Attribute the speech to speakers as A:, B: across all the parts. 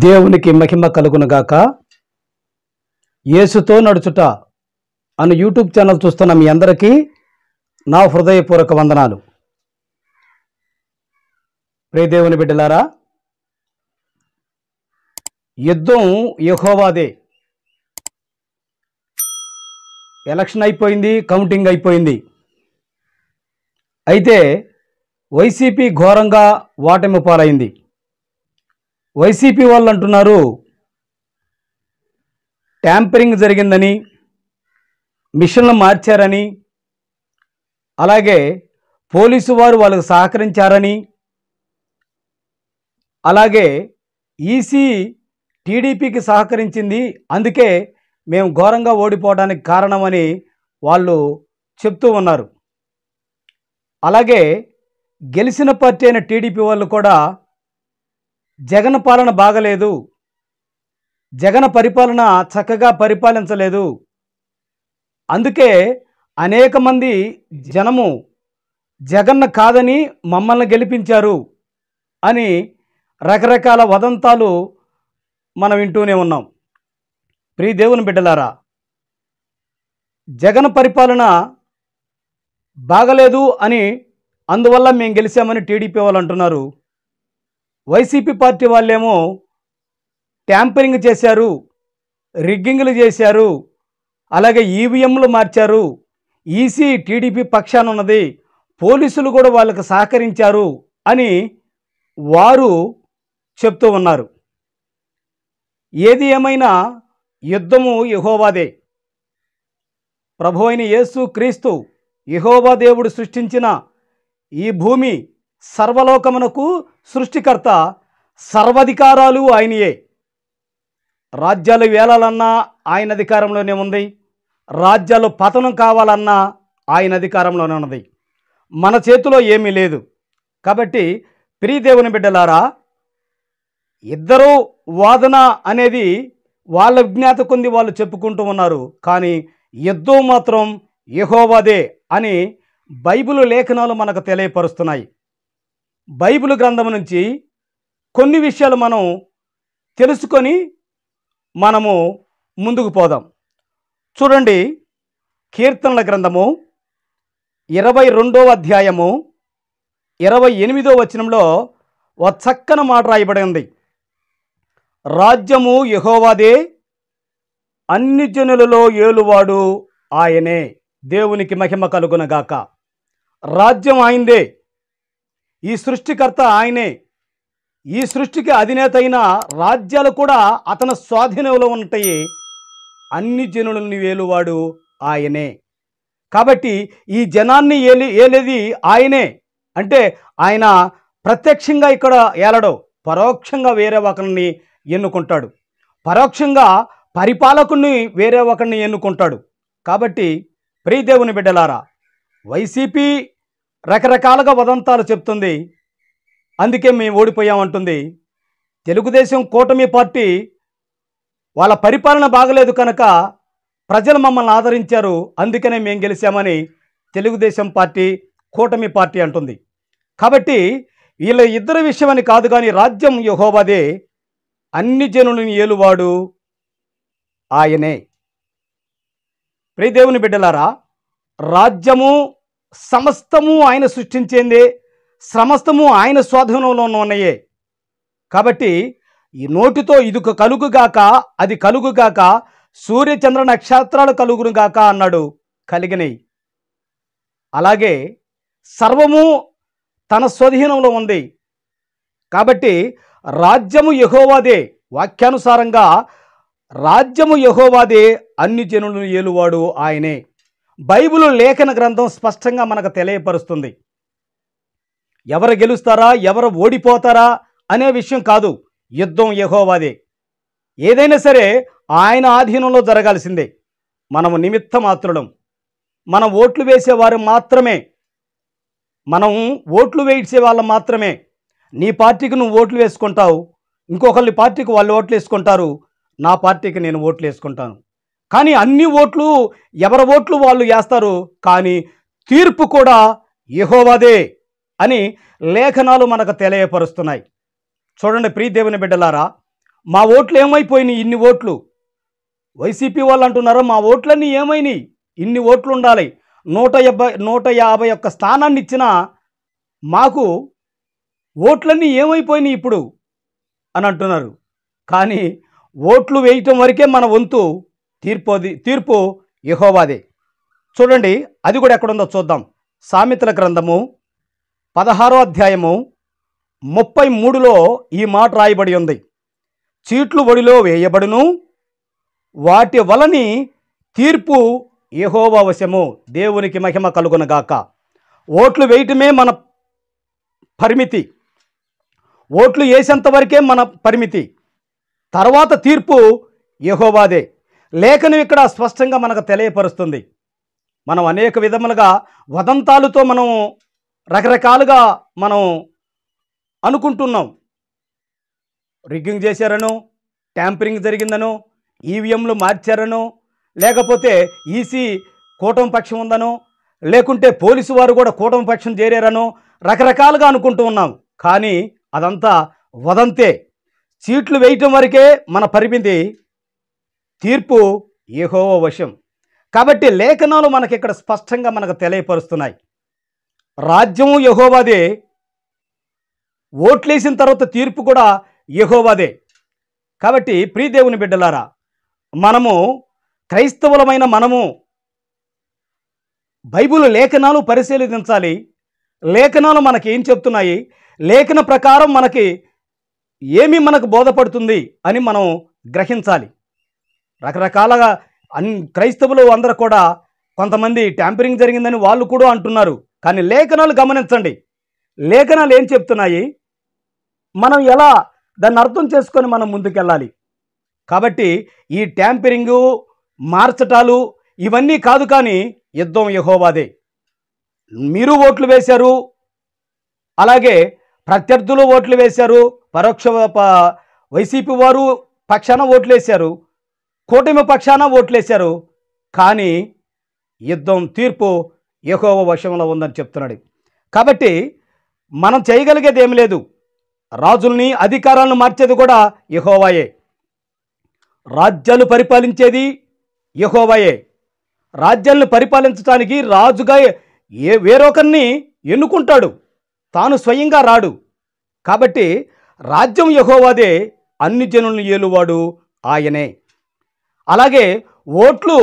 A: దేవునికి మహిమ కలుగునుగాక. యేసుతో నడుచుట అను యూట్యూబ్ ఛానల్ చూస్తున్న మీ అందరికీ నా హృదయపూర్వక వందనాలు. ప్రియ దేవుని బిడ్డలారా, యుద్ధం యెహోవాదే. ఎలక్షన్ అయిపోయింది, కౌంటింగ్ అయిపోయింది. అయితే వైసీపీ ఘోరంగా ఓటమి పాలైంది. వైసీపీ వాళ్ళు అంటున్నారు ట్యాంపరింగ్ జరిగిందని, మిషన్లు మార్చారని, అలాగే పోలీసు వారు వాళ్ళకు సహకరించారని, అలాగే ఈసీ టీడీపీకి సహకరించింది, అందుకే మేము ఘోరంగా ఓడిపోవడానికి కారణమని వాళ్ళు చెప్తూ ఉన్నారు. అలాగే గెలిచిన పార్టీ అయిన టీడీపీ వాళ్ళు కూడా జగన్ పాలన బాగలేదు, జగన్ పరిపాలన చక్కగా పరిపాలించలేదు, అందుకే అనేక మంది జనము జగన్ను కాదని మమ్మల్ని గెలిపించారు అని రకరకాల వదంతాలు మనం వింటూనే ఉన్నాం. ప్రియ దేవుని బిడ్డలారా, జగన్ పరిపాలన బాగలేదు అని అందువల్ల మేము గెలిచామని టీడీపీ వాళ్ళు అంటున్నారు. వైసీపీ పార్టీ వాళ్ళేమో ట్యాంపరింగ్ చేశారు, రిగ్గింగ్లు చేశారు, అలాగే ఈవీఎంలు మార్చారు, ఈసీ టీడీపీ పక్షాన ఉన్నది, పోలీసులు కూడా వాళ్ళకు సహకరించారు అని వారు చెప్తూ ఉన్నారు. ఏది ఏమైనా యుద్ధము యెహోవాదే. ప్రభువైన యేసు క్రీస్తు యెహోవా దేవుడు సృష్టించిన ఈ భూమి సర్వలోకమునకు సృష్టికర్త, సర్వాధికారాలు ఆయనయే. రాజ్యాలు వేలాలన్నా ఆయన అధికారంలోనే ఉంది, రాజ్యాలు పతనం కావాలన్నా ఆయన అధికారంలోనే ఉన్నది. మన చేతిలో ఏమీ లేదు. కాబట్టి ప్రియ దేవుని బిడ్డలారా, ఇద్దరు వాదన అనేది వాళ్ళ విజ్ఞాత కొంది వాళ్ళు చెప్పుకుంటూ ఉన్నారు, కానీ యుద్ధం మాత్రం యెహోవాదే అని బైబిలు లేఖనాలు మనకు తెలియపరుస్తున్నాయి. బైబిలు గ్రంథం నుంచి కొన్ని విషయాలు మనం తెలుసుకొని మనము ముందుకు పోదాం. చూడండి, కీర్తనల గ్రంథము 22వ అధ్యాయము 28వ వచనంలో ఒక చక్కని మాట రాయబడి ఉంది. రాజ్యము యెహోవాదే, అన్ని జనులలో ఏలువాడు ఆయనే. దేవునికి మహిమ కలుగునగాక. రాజ్యం ఆయనదే, ఈ సృష్టికర్త ఆయనే, ఈ సృష్టికి అధినేత అయిన రాజ్యాలు కూడా అతని స్వాధీనంలో ఉంటాయి. అన్ని జనులను ఏలువాడు ఆయనే. కాబట్టి ఈ జనాన్ని ఏలేది ఆయనే. అంటే ఆయన ప్రత్యక్షంగా ఇక్కడ ఏలడు, పరోక్షంగా వేరే ఒకరిని ఎన్నుకుంటాడు, పరోక్షంగా పరిపాలకుని వేరే ఒకరిని ఎన్నుకుంటాడు. కాబట్టి ప్రియ దేవుని బిడ్డలారా, వైసీపీ రకరకాలుగా వదంతాలు చెప్తుంది, అందుకే మేము ఓడిపోయామంటుంది. తెలుగుదేశం కూటమి పార్టీ వాళ్ళ పరిపాలన బాగలేదు కనుక ప్రజలు మమ్మల్ని ఆదరించారు, అందుకనే మేము గెలిచామని తెలుగుదేశం పార్టీ కూటమి పార్టీ అంటుంది. కాబట్టి వీళ్ళ ఇద్దరు విషయమని కాదు, కానీ రాజ్యం యెహోవాదే, అన్ని జనులను ఏలువాడు ఆయనే. ప్రియ దేవుని బిడ్డలారా, రాజ్యము సమస్తము ఆయన సృష్టించిందే, సమస్తము ఆయన స్వాధీనంలో ఉన్నాయే. కాబట్టి ఈ నోటితో ఇది కలుగుగాక, అది కలుగుగాక, సూర్యచంద్ర నక్షత్రాలు కలుగునుగాక అన్నాడు, కలిగినవి. అలాగే సర్వము తన స్వాధీనంలో ఉంది. కాబట్టి రాజ్యము యెహోవాదే, వాక్యానుసారంగా రాజ్యము యెహోవాదే, అన్ని జనులను ఏలువాడు ఆయనే. బైబిలు లేఖన గ్రంథం స్పష్టంగా మనకు తెలియపరుస్తుంది. ఎవరు గెలుస్తారా, ఎవరు ఓడిపోతారా అనే విషయం కాదు, యుద్ధం యెహోవాదే. ఏదైనా సరే ఆయన ఆధీనంలో జరగాల్సిందే. మనము నిమిత్త మాత్రులం, మనం ఓట్లు వేసేవారు మాత్రమే, మనం ఓట్లు వేసే వాళ్ళం మాత్రమే. నీ పార్టీకి నువ్వు ఓట్లు వేసుకుంటావు, ఇంకొకరి పార్టీకి వాళ్ళు ఓట్లు వేసుకుంటారు, నా పార్టీకి నేను ఓట్లు వేసుకుంటాను. కానీ అన్ని ఓట్లు ఎవరి ఓట్లు వాళ్ళు వేస్తారు, కానీ తీర్పు కూడా యెహోవాదే అని లేఖనాలు మనకు తెలియపరుస్తున్నాయి. చూడండి ప్రియ దేవుని బిడ్డలారా, మా ఓట్లు ఏమైపోయినాయి? ఇన్ని ఓట్లు. వైసీపీ వాళ్ళు అంటున్నారు మా ఓట్లన్నీ ఏమైనాయి? ఇన్ని ఓట్లు ఉండాలి, 151 స్థానాన్ని ఇచ్చిన మాకు ఓట్లన్నీ ఏమైపోయినాయి ఇప్పుడు అని అంటున్నారు. కానీ ఓట్లు వేయటం వరకే మన వంతు. తీర్పు యెహోవాదే. చూడండి, అది కూడా ఎక్కడుందో చూద్దాం. సామెతల గ్రంథము 16వ అధ్యాయము 33లో ఈ మాట రాయబడి ఉంది. చీట్లు ఒడిలో వేయబడును, వాటి వలని తీర్పు యెహోవా వశము. దేవునికి మహిమ కలుగునగాక. ఓట్లు వేయటమే మన పరిమితి, ఓట్లు వేసేంత వరకే మన పరిమితి. తర్వాత తీర్పు యెహోవాదే. లేఖనం ఇక్కడ స్పష్టంగా మనకు తెలియపరుస్తుంది. మనం అనేక విధములుగా వదంతాలతో మనం రకరకాలుగా మనం అనుకుంటున్నాం. రిగ్గింగ్ చేశారనో, ట్యాంపరింగ్ జరిగిందనో, ఈవీఎంలు మార్చారనో, లేకపోతే ఈసీ కూటమి పక్షం ఉందనో, లేకుంటే పోలీసు వారు కూడా కూటమి పక్షం చేరారనో రకరకాలుగా అనుకుంటూ ఉన్నాం. కానీ అదంతా వదంతే. సీట్లు వేయటం వరకే మన పరిమితి. తీర్పు యెహోవా వశం. కాబట్టి లేఖనాలు మనకి ఇక్కడ స్పష్టంగా మనకు తెలియపరుస్తున్నాయి. రాజ్యము యెహోవాదే, ఓట్లేసిన తర్వాత తీర్పు కూడా యెహోవాదే. కాబట్టి ప్రియదేవుని బిడ్డలారా, మనము క్రైస్తవులమైన మనము బైబిల్ లేఖనాలు పరిశీలించాలి. లేఖనాలు మనకి ఏం చెప్తున్నాయి, లేఖన ప్రకారం మనకి మనకు బోధపడుతుంది అని మనం గ్రహించాలి. రకరకాలుగా క్రైస్తవులు అందరూ కూడా కొంతమంది ట్యాంపరింగ్ జరిగిందని వాళ్ళు కూడా అంటున్నారు. కానీ లేఖనాలు గమనించండి, లేఖనాలు ఏం చెప్తున్నాయి, మనం ఎలా దాన్ని అర్థం చేసుకొని మనం ముందుకెళ్ళాలి. కాబట్టి ఈ ట్యాంపరింగు, మార్చటాలు ఇవన్నీ కాదు. కానీ యుద్ధం యెహోవాదే. మీరు ఓట్లు వేశారు, అలాగే ప్రత్యర్థులు ఓట్లు వేశారు, వైసీపీ వారు పక్షాన ఓట్లు వేశారు, కూటమి పక్షాన ఓట్లేశారు. కానీ యుద్ధం, తీర్పు యెహోవా వశంలో ఉందని చెప్తున్నాడు. కాబట్టి మనం చేయగలిగేది ఏమి లేదు. రాజుల్ని, అధికారాలను మార్చేది కూడా యెహోవాయే. రాజ్యాలు పరిపాలించేది యెహోవాయే. రాజ్యాలను పరిపాలించడానికి రాజుగా వేరొకరిని ఎన్నుకుంటాడు, తాను స్వయంగా రాడు. కాబట్టి రాజ్యం యెహోవాదే, అన్ని జనులను ఏలువాడు ఆయనే. అలాగే ఓట్లు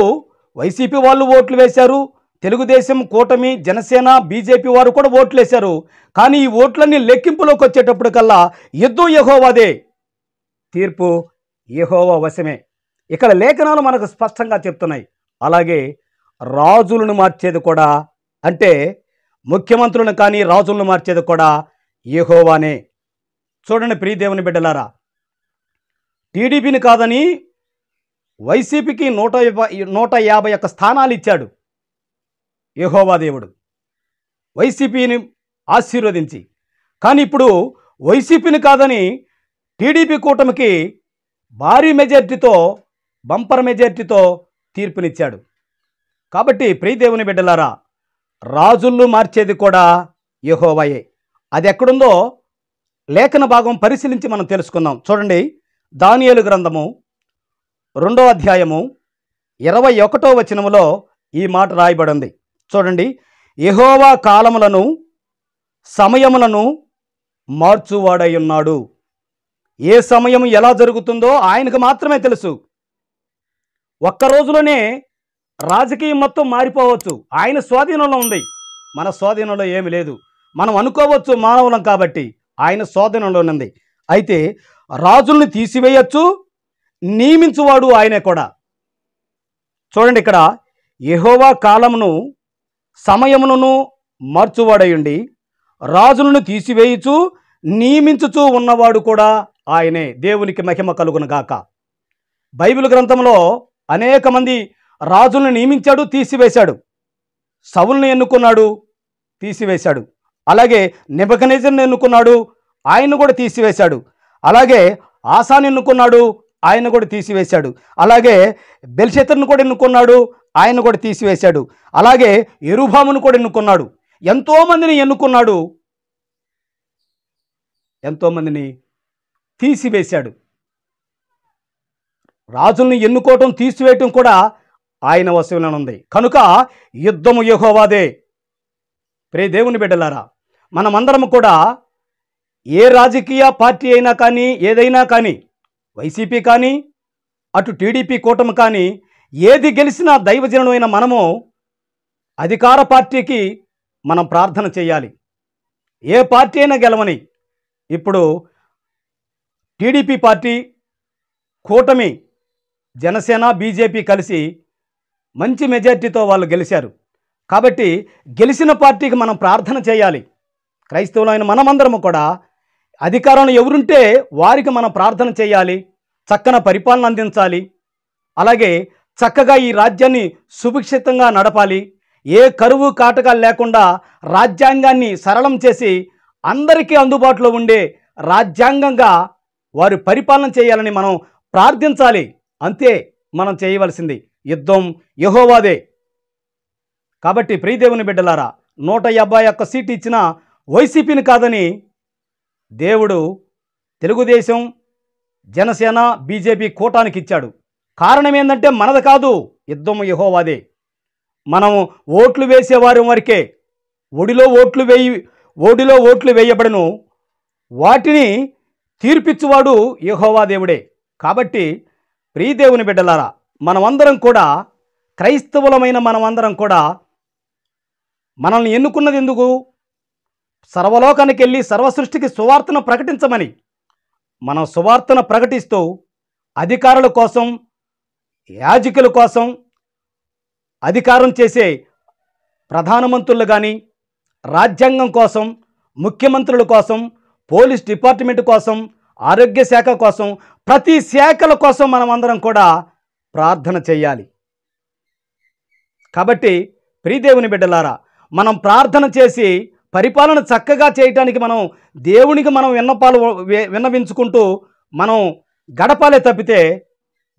A: వైసీపీ వాళ్ళు ఓట్లు వేశారు, తెలుగుదేశం, కూటమి, జనసేన, బీజేపీ వారు కూడా ఓట్లు వేశారు. కానీ ఈ ఓట్లన్నీ లెక్కింపులోకి వచ్చేటప్పటికల్లా యుద్ధం యెహోవాదే, తీర్పు యెహోవా వశమే. ఇక్కడ లేఖనాలు మనకు స్పష్టంగా చెప్తున్నాయి. అలాగే రాజులను మార్చేది కూడా, అంటే ముఖ్యమంత్రులను కానీ రాజులను మార్చేది కూడా యెహోవానే. చూడండి ప్రియదేవుని బిడ్డలారా, టీడీపీని కాదని వైసీపీకి 151 స్థానాలు ఇచ్చాడు యెహోవా దేవుడు, వైసీపీని ఆశీర్వదించి. కానీ ఇప్పుడు వైసీపీని కాదని టీడీపీ కూటమికి భారీ మెజార్టీతో, బంపర్ మెజార్టీతో తీర్పునిచ్చాడు. కాబట్టి ప్రియదేవుని బిడ్డలారా, రాజులను మార్చేది కూడా యెహోవాయే. అది ఎక్కడుందో లేఖన భాగం పరిశీలించి మనం తెలుసుకుందాం. చూడండి, దానియేలు గ్రంథము 2వ అధ్యాయము 21వ వచనములో ఈ మాట రాయబడింది. చూడండి, యెహోవా కాలములను, సమయములను మార్చువాడై ఉన్నాడు. ఏ సమయం ఎలా జరుగుతుందో ఆయనకు మాత్రమే తెలుసు. ఒక్క రోజులోనే రాజకీయం మొత్తం మారిపోవచ్చు. ఆయన స్వాధీనంలో ఉంది, మన స్వాధీనంలో ఏమి లేదు. మనం అనుకోవచ్చు మానవులం కాబట్టి, ఆయన స్వాధీనంలో ఉంది. అయితే రాజుల్ని తీసివేయచ్చు, నియమించువాడు ఆయనే కూడా. చూడండి, ఇక్కడ యెహోవా కాలమును, సమయమును మార్చువాడయుండి రాజులను తీసివేయుచు నియమించుచూ ఉన్నవాడు కూడా ఆయనే. దేవునికి మహిమ కలుగునుగాక. బైబిల్ గ్రంథంలో అనేక మంది రాజులను నియమించాడు, తీసివేశాడు. సౌలుని ఎన్నుకున్నాడు, తీసివేశాడు. అలాగే నెబుకద్నెజరుని ఎన్నుకున్నాడు, ఆయన కూడా తీసివేశాడు. అలాగే ఆసాను ఎన్నుకున్నాడు, ఆయన కూడా తీసివేశాడు. అలాగే బెల్షెతర్ను కూడా ఎన్నుకున్నాడు, ఆయన కూడా తీసివేశాడు. అలాగే యెరుబామును కూడా ఎన్నుకున్నాడు. ఎంతోమందిని ఎన్నుకున్నాడు, ఎంతోమందిని తీసివేశాడు. రాజుల్ని ఎన్నుకోవటం తీసివేయటం కూడా ఆయన వశంలోనే ఉంది. కనుక యుద్ధము యెహోవాదే. ప్రియ దేవుని బిడ్డలారా, మనమందరం కూడా ఏ రాజకీయ పార్టీ అయినా కానీ, ఏదైనా కానీ, వైసీపీ కానీ, అటు టీడీపీ కూటమి కానీ, ఏది గెలిచినా దైవజనుడైన మనము అధికార పార్టీకి మనం ప్రార్థన చేయాలి. ఏ పార్టీ అయినా గెలవని. ఇప్పుడు టీడీపీ పార్టీ, కూటమి, జనసేన, బీజేపీ కలిసి మంచి మెజార్టీతో వాళ్ళు గెలిచారు. కాబట్టి గెలిచిన పార్టీకి మనం ప్రార్థన చేయాలి. క్రైస్తవులైన మనమందరము కూడా అధికారంలో ఎవరుంటే వారికి మనం ప్రార్థన చేయాలి. చక్కన పరిపాలన అందించాలి. అలాగే చక్కగా ఈ రాజ్యాన్ని సుభిక్షితంగా నడపాలి. ఏ కరువు కాటకాలు లేకుండా రాజ్యాంగాన్ని సరళం చేసి అందరికీ అందుబాటులో ఉండే రాజ్యాంగంగా వారు పరిపాలన చేయాలని మనం ప్రార్థించాలి. అంతే మనం చేయవలసింది. యుద్ధం యెహోవాదే. కాబట్టి ప్రియదేవుని బిడ్డలారా, 151 సీటు ఇచ్చిన వైసీపీని కాదని దేవుడు తెలుగుదేశం, జనసేన, బీజేపీ కూటానికి ఇచ్చాడు. కారణం ఏంటంటే మనది కాదు, యుద్ధం యెహోవాదే. మనం ఓట్లు వేసేవారి వరకే. ఓడిలో ఓట్లు వేయబడను, వాటిని తీర్పిచ్చువాడు యెహోవా దేవుడే. కాబట్టి ప్రియదేవుని బిడ్డలారా, మనమందరం కూడా, క్రైస్తవులమైన మనమందరం కూడా మనల్ని ఎన్నుకున్నది ఎందుకు? సర్వలోకానికి వెళ్ళి సర్వసృష్టికి సువార్తను ప్రకటించమని. మనం సువార్తను ప్రకటిస్తూ అధికారుల కోసం, యాజకుల కోసం, అధికారం చేసే ప్రధానమంత్రులు కానీ, రాజ్యాంగం కోసం, ముఖ్యమంత్రుల కోసం, పోలీస్ డిపార్ట్మెంట్ కోసం, ఆరోగ్య శాఖ కోసం, ప్రతి శాఖల కోసం మనం అందరం కూడా ప్రార్థన చేయాలి. కాబట్టి ప్రియదేవుని బిడ్డలారా, మనం ప్రార్థన చేసి పరిపాలన చక్కగా చేయటానికి మనం దేవునికి మనం విన్నవించుకుంటూ మనం గడపాలే తప్పితే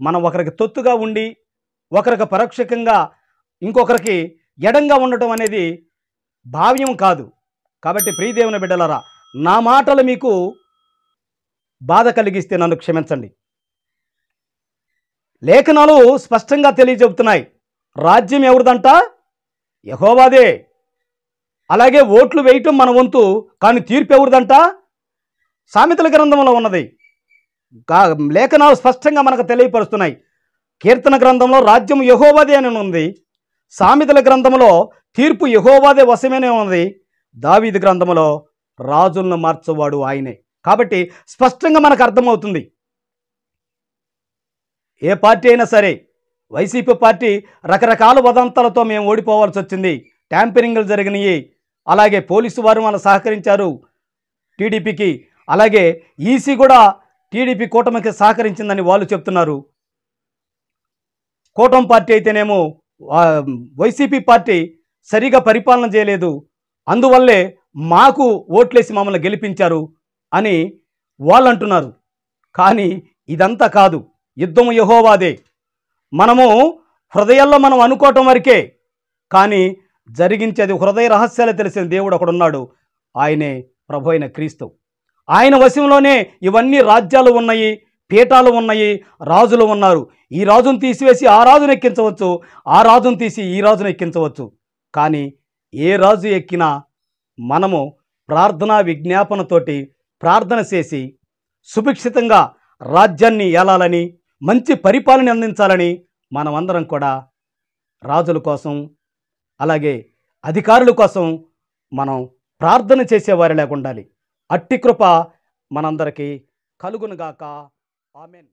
A: మనం ఒకరికి తొత్తుగా ఉండి ఒకరికి పరోక్షకంగా ఇంకొకరికి ఎడంగా ఉండటం అనేది భావ్యం కాదు. కాబట్టి ప్రియదేవుని బిడ్డలారా, నా మాటలు మీకు బాధ కలిగిస్తే నన్ను క్షమించండి. లేఖనాలు స్పష్టంగా తెలియజెబుతున్నాయి. రాజ్యం ఎవరిదంట? యెహోవాదే. అలాగే ఓట్లు వేయటం మన వంతు, కానీ తీర్పు ఎవరిదంట? సామెతల గ్రంథంలో ఉన్నది. లేఖనాలు స్పష్టంగా మనకు తెలియపరుస్తున్నాయి. కీర్తన గ్రంథంలో రాజ్యం యెహోవాదే అని ఉంది. సామెతల గ్రంథంలో తీర్పు యెహోవాదే వశమేనే ఉన్నది. దావీదు గ్రంథంలో రాజులను మార్చేవాడు ఆయనే. కాబట్టి స్పష్టంగా మనకు అర్థమవుతుంది. ఏ పార్టీ అయినా సరే, వైసీపీ పార్టీ రకరకాల వదంతాలతో మేము ఓడిపోవాల్సి వచ్చింది, ట్యాంపరింగ్లు జరిగినాయి, అలాగే పోలీసు వారు వాళ్ళు సహకరించారు టీడీపీకి, అలాగే ఈసీ కూడా టీడీపీ కూటమికి సహకరించిందని వాళ్ళు చెప్తున్నారు. కూటమి పార్టీ అయితేనేమో వైసీపీ పార్టీ సరిగా పరిపాలన చేయలేదు, అందువల్లే మాకు ఓట్లేసి మమ్మల్ని గెలిపించారు అని వాళ్ళు అంటున్నారు. కానీ ఇదంతా కాదు, యుద్ధం యెహోవాదే. మనము హృదయాల్లో మనం అనుకోవటం వరకే, కానీ జరిగించేది హృదయ రహస్యాలు తెలిసిన దేవుడు ఒకడున్నాడు. ఆయనే ప్రభు అయిన క్రీస్తు. ఆయన వశంలోనే ఇవన్నీ రాజ్యాలు ఉన్నాయి, పీఠాలు ఉన్నాయి, రాజులు ఉన్నారు. ఈ రాజును తీసివేసి ఆ రాజును ఎక్కించవచ్చు, ఆ రాజును తీసి ఈ రాజును ఎక్కించవచ్చు. కానీ ఏ రాజు ఎక్కినా మనము ప్రార్థనా విజ్ఞాపనతోటి ప్రార్థన చేసి సుభిక్షితంగా రాజ్యాన్ని ఏలాలని, మంచి పరిపాలన అందించాలని మనమందరం కూడా రాజుల కోసం, అలాగే అధికారుల కోసం మనం ప్రార్థన చేసేవారిలాగా ఉండాలి. అట్టి కృప మనందరికీ కలుగునుగాక. ఆమేన్.